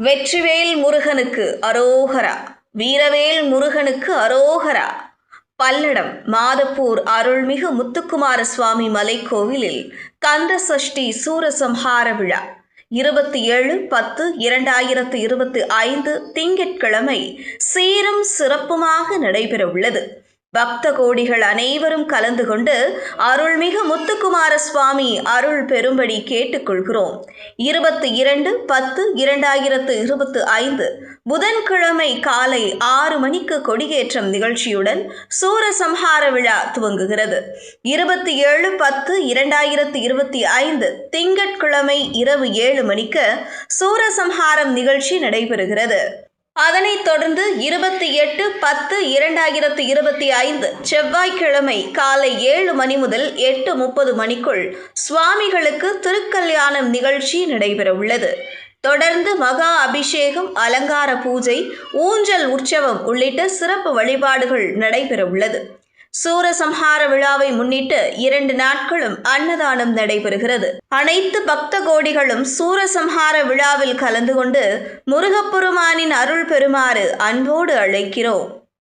வெற்றிவேல் முருகனுக்கு அரோகரா, வீரவேல் முருகனுக்கு அரோகரா. பல்லடம் மாதப்பூர் அருள்மிகு முத்துக்குமார சுவாமி மலைக்கோவிலில் கந்த சஷ்டி சூரசம்ஹார விழா 27/10/2025 திங்கட்கிழமை சீரும் சிறப்புமாக நடைபெறவுள்ளது. பக்த கோடிகள் அனைவரும் கலந்து கொண்டு அருள்மிகு முத்துக்குமார சுவாமி அருள் பெறும்படி கேட்டுக்கொள்கிறோம். 22/10/2025 புதன்கிழமை காலை 6 மணிக்கு கொடியேற்றம் நிகழ்ச்சியுடன் சூரசம்ஹார விழா துவங்குகிறது. 27/10/2025 திங்கட்கிழமை இரவு 7 மணிக்கு சூரசம்ஹாரம் நிகழ்ச்சி நடைபெறுகிறது. அதனைத் தொடர்ந்து 28/10/2025 செவ்வாய்க்கிழமை காலை 7 மணி முதல் 8:30 மணிக்குள் சுவாமிகளுக்கு திருக்கல்யாணம் நிகழ்ச்சி நடைபெறவுள்ளது. தொடர்ந்து மகா அபிஷேகம், அலங்கார பூஜை, ஊஞ்சல் உற்சவம் உள்ளிட்ட சிறப்பு வழிபாடுகள் நடைபெறவுள்ளது. சூரசம்ஹார விழாவை முன்னிட்டு 2 நாட்களும் அன்னதானம் நடைபெறுகிறது. அனைத்து பக்த கோடிகளும் சூரசம்ஹார விழாவில் கலந்து கொண்டு முருகப்பெருமானின் அருள் பெறுமாறு அன்போடு அழைக்கிறோம்.